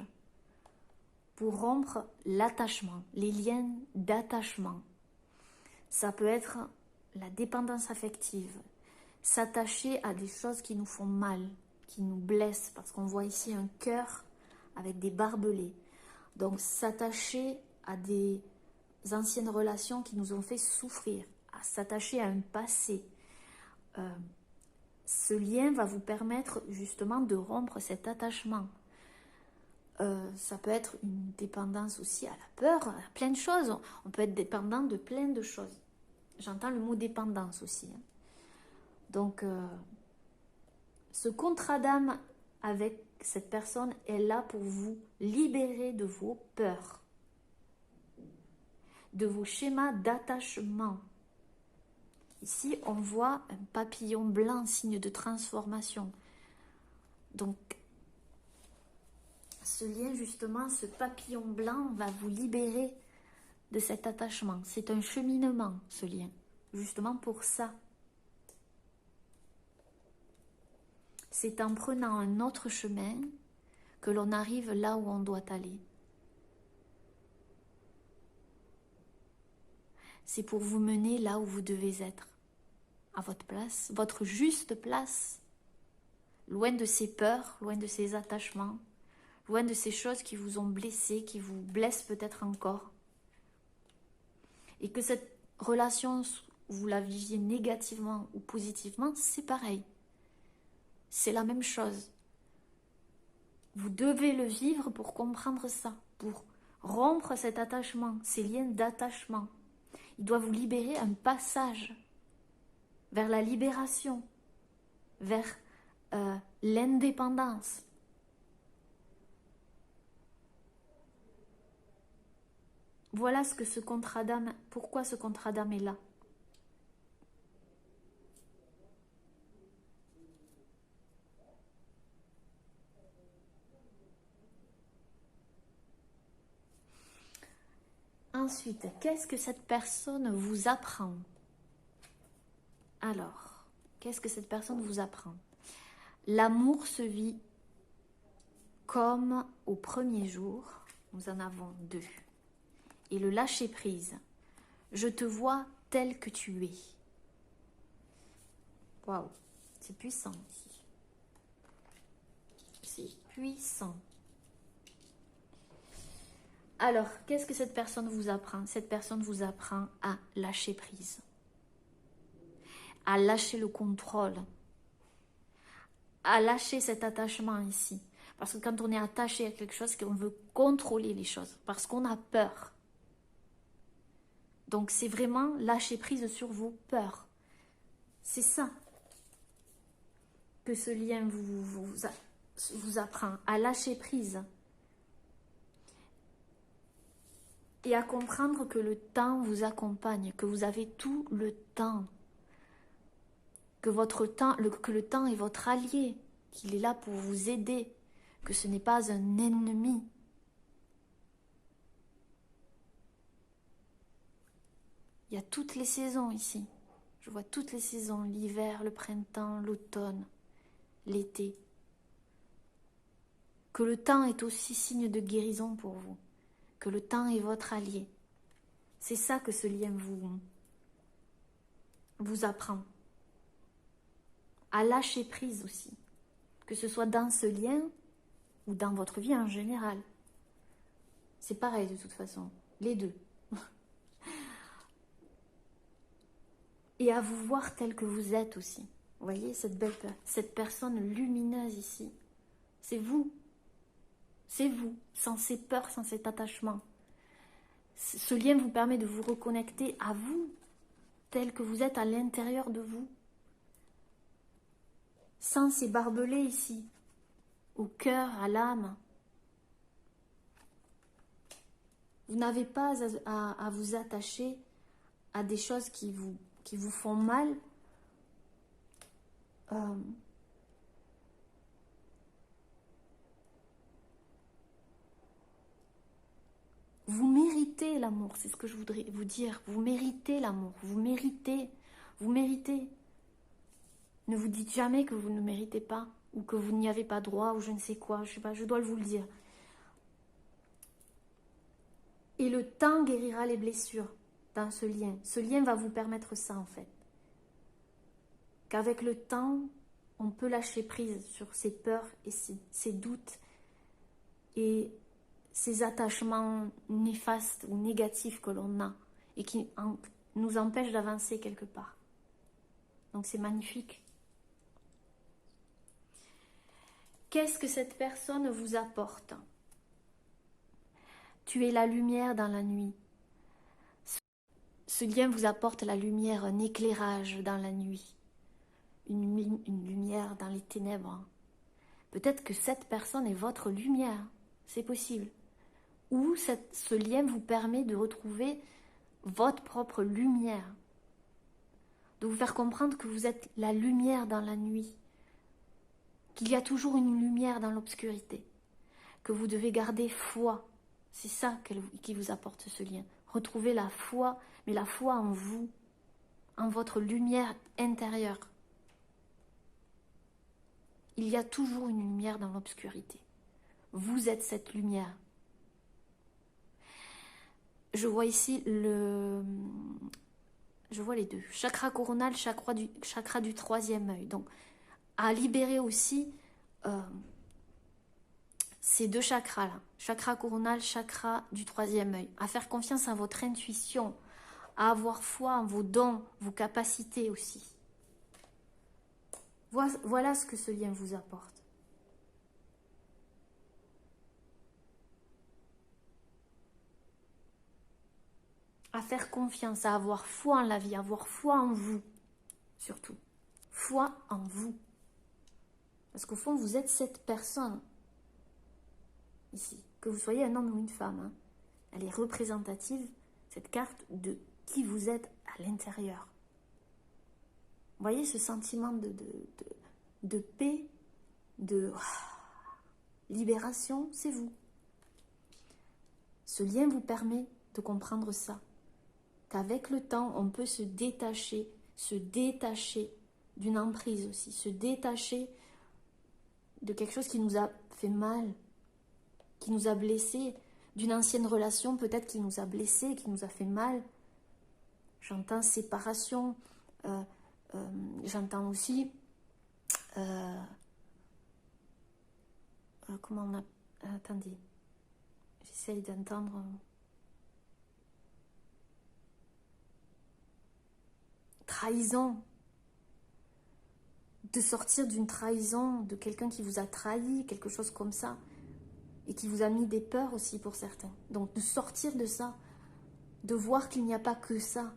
pour rompre l'attachement, les liens d'attachement. Ça peut être la dépendance affective, s'attacher à des choses qui nous font mal, qui nous blessent, parce qu'on voit ici un cœur avec des barbelés. Donc s'attacher à des anciennes relations qui nous ont fait souffrir, à s'attacher à un passé. Ce lien va vous permettre justement de rompre cet attachement. Ça peut être une dépendance aussi à la peur, à plein de choses. On peut être dépendant de plein de choses. J'entends le mot dépendance aussi. Donc, ce contrat d'âme avec cette personne est là pour vous libérer de vos peurs, de vos schémas d'attachement. Ici, on voit un papillon blanc, signe de transformation. Donc, ce lien, justement, ce papillon blanc va vous libérer de cet attachement. C'est un cheminement, ce lien, justement pour ça. c'est en prenant un autre chemin que l'on arrive là où on doit aller. C'est pour vous mener là où vous devez être, à votre place, votre juste place, loin de ces peurs, loin de ces attachements, loin de ces choses qui vous ont blessé, qui vous blessent peut-être encore. Et que cette relation, vous la viviez négativement ou positivement, c'est pareil. C'est la même chose. Vous devez le vivre pour comprendre ça, pour rompre cet attachement, ces liens d'attachement. Il doit vous libérer un passage vers la libération, vers l'indépendance. Voilà ce que ce contrat d'âme, pourquoi ce contrat d'âme est là. Ensuite, qu'est-ce que cette personne vous apprend? Alors, qu'est-ce que cette personne vous apprend? L'amour se vit comme au premier jour. Nous en avons 2. Et le lâcher-prise. Je te vois tel que tu es. Waouh, c'est puissant ici. C'est puissant. Alors, qu'est-ce que cette personne vous apprend? Cette personne vous apprend à lâcher prise, à lâcher le contrôle, à lâcher cet attachement ici. Parce que quand on est attaché à quelque chose, c'est qu'on veut contrôler les choses, parce qu'on a peur. Donc c'est vraiment lâcher prise sur vos peurs. C'est ça que ce lien vous apprend, à lâcher prise. Et à comprendre que le temps vous accompagne, que vous avez tout le temps. Que le temps est votre allié, qu'il est là pour vous aider, que ce n'est pas un ennemi. Il y a toutes les saisons ici. Je vois toutes les saisons, l'hiver, le printemps, l'automne, l'été. Que le temps est aussi signe de guérison pour vous. Que le temps est votre allié. C'est ça que ce lien vous apprend. À lâcher prise aussi. Que ce soit dans ce lien ou dans votre vie en général. C'est pareil de toute façon. Les deux. Et à vous voir tel que vous êtes aussi. Vous voyez cette personne lumineuse ici. C'est vous. C'est vous, sans ces peurs, sans cet attachement. Ce lien vous permet de vous reconnecter à vous, tel que vous êtes à l'intérieur de vous. Sans ces barbelés ici, au cœur, à l'âme. Vous n'avez pas à vous attacher à des choses qui vous font mal. Vous méritez l'amour, c'est ce que je voudrais vous dire. Vous méritez l'amour, vous méritez. Ne vous dites jamais que vous ne méritez pas, ou que vous n'y avez pas droit, ou je ne sais quoi, je sais pas, je dois vous le dire. Et le temps guérira les blessures dans ce lien. Ce lien va vous permettre ça en fait. Qu'avec le temps, on peut lâcher prise sur ses peurs et ses doutes et ces attachements néfastes ou négatifs que l'on a et qui nous empêchent d'avancer quelque part. Donc c'est magnifique. Qu'est-ce que cette personne vous apporte? Tu es la lumière dans la nuit. Ce lien vous apporte la lumière, un éclairage dans la nuit. Une lumière dans les ténèbres. Peut-être que cette personne est votre lumière. C'est possible. Ou ce lien vous permet de retrouver votre propre lumière. De vous faire comprendre que vous êtes la lumière dans la nuit. Qu'il y a toujours une lumière dans l'obscurité. Que vous devez garder foi. C'est ça qui vous apporte ce lien. Retrouvez la foi, mais la foi en vous, en votre lumière intérieure. Il y a toujours une lumière dans l'obscurité. Vous êtes cette lumière. Je vois ici je vois les deux. Chakra coronal, chakra du troisième œil. Donc, à libérer aussi ces deux chakras-là. Chakra coronal, chakra du troisième œil. À faire confiance à votre intuition, à avoir foi en vos dons, vos capacités aussi. Voilà ce que ce lien vous apporte. À faire confiance, à avoir foi en la vie, à avoir foi en vous, surtout. Foi en vous. Parce qu'au fond, vous êtes cette personne, ici. Que vous soyez un homme ou une femme, hein. Elle est représentative, cette carte, de qui vous êtes à l'intérieur. Vous voyez ce sentiment de paix, de libération, c'est vous. Ce lien vous permet de comprendre ça. Qu'avec le temps, on peut se détacher d'une emprise aussi, se détacher de quelque chose qui nous a fait mal, qui nous a blessés, d'une ancienne relation peut-être qui nous a blessés, qui nous a fait mal. J'entends séparation, j'entends aussi, comment on a... attendez, j'essaye d'entendre... trahison, de sortir d'une trahison, de quelqu'un qui vous a trahi, quelque chose comme ça, et qui vous a mis des peurs aussi pour certains. Donc de sortir de ça, de voir qu'il n'y a pas que ça.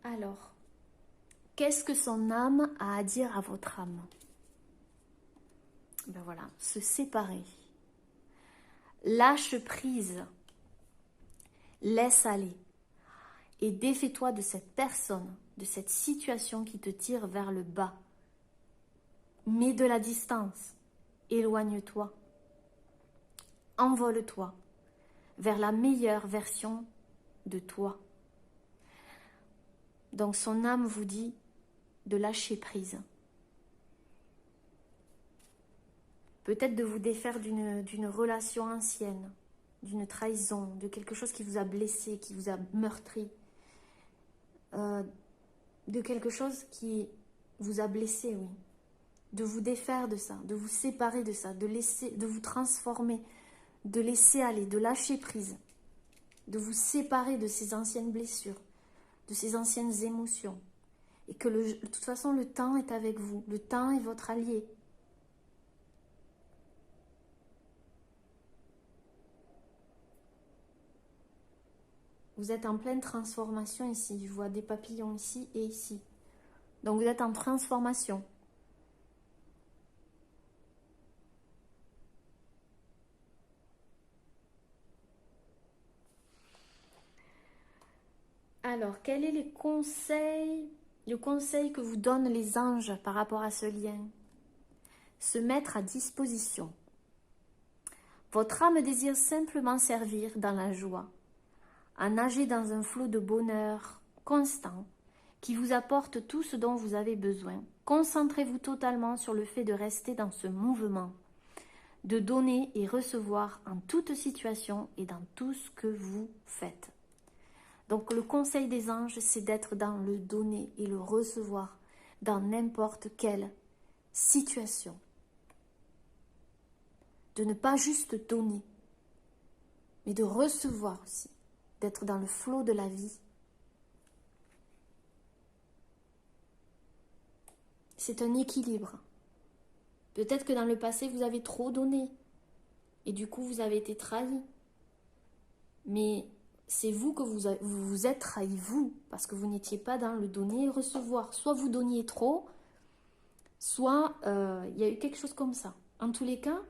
Alors, qu'est-ce que son âme a à dire à votre âme? Ben voilà, se séparer. Lâche prise. Laisse aller. Et défais-toi de cette personne, de cette situation qui te tire vers le bas. Mets de la distance. Éloigne-toi. Envole-toi vers la meilleure version de toi. Donc son âme vous dit de lâcher prise. Peut-être de vous défaire d'une relation ancienne, d'une trahison, de quelque chose qui vous a blessé, qui vous a meurtri, de quelque chose qui vous a blessé, oui. De vous défaire de ça, de vous séparer de ça, de vous transformer, de laisser aller, de lâcher prise, de vous séparer de ces anciennes blessures, de ces anciennes émotions. Et que de toute façon, le temps est avec vous, le temps est votre allié. Vous êtes en pleine transformation ici. Je vois des papillons ici et ici. Donc vous êtes en transformation. Alors, quel est le conseil que vous donnent les anges par rapport à ce lien? Se mettre à disposition. Votre âme désire simplement servir dans la joie, à nager dans un flot de bonheur constant qui vous apporte tout ce dont vous avez besoin. Concentrez-vous totalement sur le fait de rester dans ce mouvement, de donner et recevoir en toute situation et dans tout ce que vous faites. Donc le conseil des anges, c'est d'être dans le donner et le recevoir dans n'importe quelle situation. De ne pas juste donner, mais de recevoir aussi, d'être dans le flot de la vie. C'est un équilibre. Peut-être que dans le passé, vous avez trop donné et du coup, vous avez été trahi. Mais c'est vous que vous vous êtes trahi, vous, parce que vous n'étiez pas dans le donner et recevoir. Soit vous donniez trop, soit il y a eu quelque chose comme ça. En tous les cas,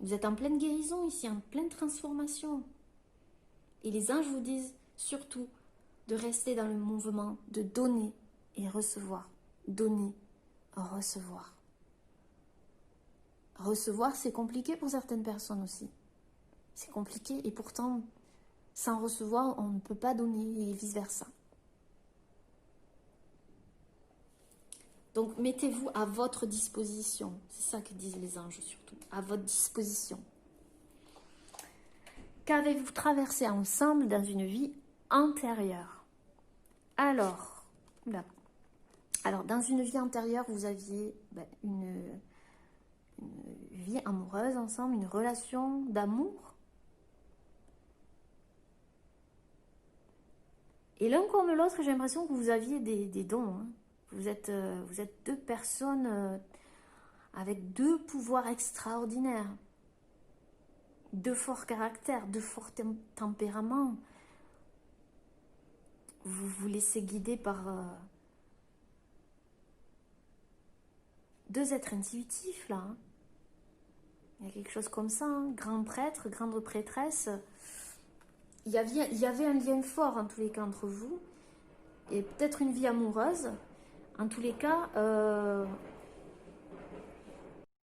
vous êtes en pleine guérison ici, en pleine transformation. Et les anges vous disent surtout de rester dans le mouvement, de donner et recevoir. Donner, recevoir. Recevoir, c'est compliqué pour certaines personnes aussi. C'est compliqué et pourtant, sans recevoir, on ne peut pas donner et vice-versa. Donc, mettez-vous à votre disposition. C'est ça que disent les anges surtout. À votre disposition. Qu'avez-vous traversé ensemble dans une vie antérieure? Alors, là. Alors, dans une vie antérieure, vous aviez une vie amoureuse ensemble, une relation d'amour. Et l'un comme l'autre, j'ai l'impression que vous aviez des dons. Hein. Vous êtes deux personnes avec deux pouvoirs extraordinaires, de forts caractères, de forts tempéraments. Vous vous laissez guider par deux êtres intuitifs, là. Hein. Il y a quelque chose comme ça, hein. Grand prêtre, grande prêtresse. Il y avait un lien fort, en tous les cas, entre vous. Et peut-être une vie amoureuse. En tous les cas,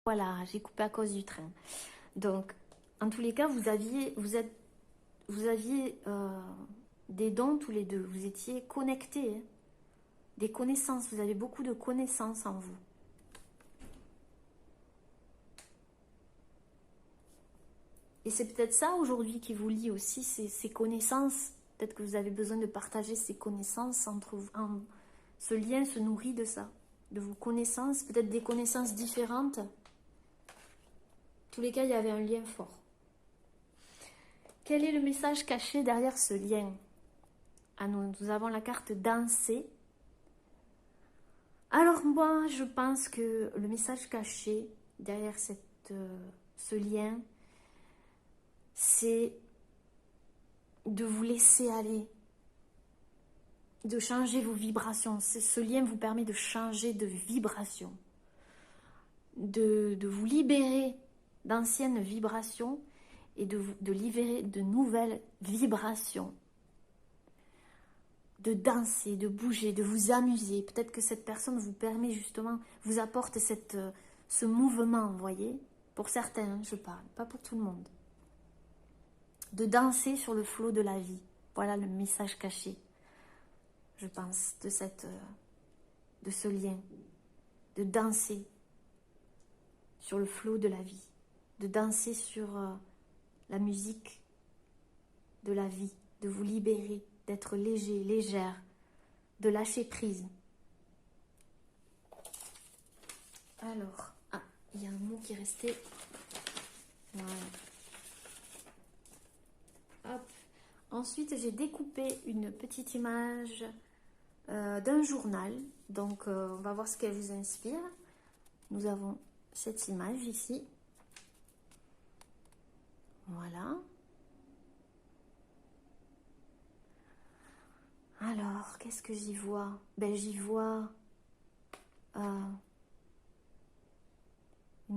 voilà, j'ai coupé à cause du train. Donc, en tous les cas, vous aviez des dons tous les deux. Vous étiez connectés, hein. Des connaissances. Vous avez beaucoup de connaissances en vous. Et c'est peut-être ça aujourd'hui qui vous lie aussi, ces connaissances. Peut-être que vous avez besoin de partager ces connaissances entre vous. Ce lien se nourrit de ça, de vos connaissances, peut-être des connaissances différentes. En tous les cas, il y avait un lien fort. Quel est le message caché derrière ce lien? Ah, nous avons la carte danser. Alors moi, je pense que le message caché derrière ce lien, c'est de vous laisser aller, de changer vos vibrations. Ce lien vous permet de changer de vibration, de vous libérer d'anciennes vibrations et de libérer de nouvelles vibrations, de danser, de bouger, de vous amuser. Peut-être que cette personne vous permet justement, vous apporte ce mouvement, vous voyez, pour certains, hein, je parle, pas pour tout le monde. De danser sur le flot de la vie. Voilà le message caché, je pense, de ce lien. De danser sur le flot de la vie. De danser sur la musique de la vie. De vous libérer, d'être léger, légère, de lâcher prise. Alors, il y a un mot qui est resté. Voilà. Hop. Ensuite, j'ai découpé une petite image d'un journal. Donc, on va voir ce qu'elle vous inspire. Nous avons cette image ici. Voilà. Alors, qu'est-ce que j'y vois? Ben, j'y vois une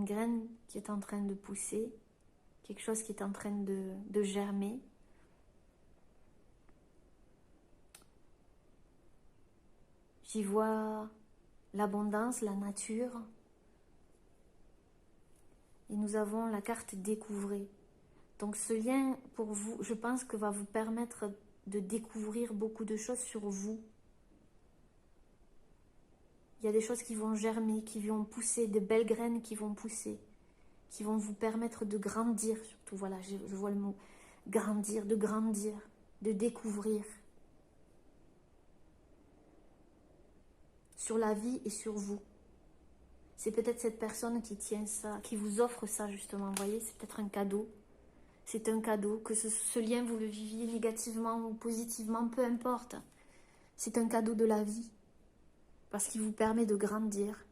graine qui est en train de pousser, quelque chose qui est en train de germer. J'y vois l'abondance, la nature. Et nous avons la carte découvrir. Donc ce lien pour vous, je pense que va vous permettre de découvrir beaucoup de choses sur vous. Il y a des choses qui vont germer, qui vont pousser, de belles graines qui vont pousser, qui vont vous permettre de grandir. Surtout, voilà, je vois le mot grandir, de découvrir. Sur la vie et sur vous. C'est peut-être cette personne qui tient ça, qui vous offre ça justement, vous voyez, c'est peut-être un cadeau. C'est un cadeau, que ce lien vous le viviez négativement ou positivement, peu importe. C'est un cadeau de la vie. Parce qu'il vous permet de grandir,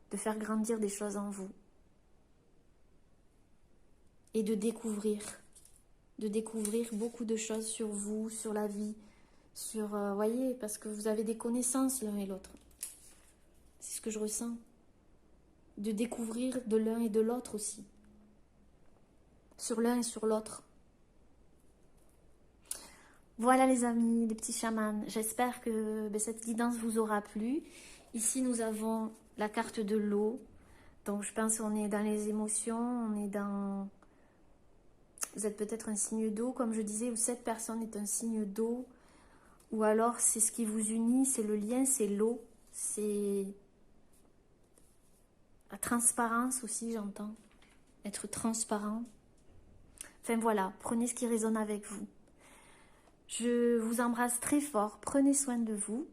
de faire grandir des choses en vous. Et de découvrir beaucoup de choses sur vous, sur la vie, sur, voyez, parce que vous avez des connaissances l'un et l'autre. C'est ce que je ressens. De découvrir de l'un et de l'autre aussi. Sur l'un et sur l'autre. Voilà les amis, les petits chamans. J'espère que cette guidance vous aura plu. Ici, nous avons la carte de l'eau. Donc, je pense qu'on est dans les émotions, on est dans... Vous êtes peut-être un signe d'eau, comme je disais, ou cette personne est un signe d'eau. Ou alors, c'est ce qui vous unit, c'est le lien, c'est l'eau. C'est transparence aussi, j'entends. Être transparent. Enfin voilà, prenez ce qui résonne avec vous. Je vous embrasse très fort, prenez soin de vous.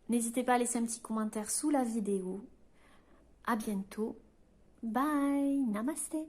N'hésitez pas à laisser un petit commentaire sous la vidéo. À bientôt. Bye, namasté.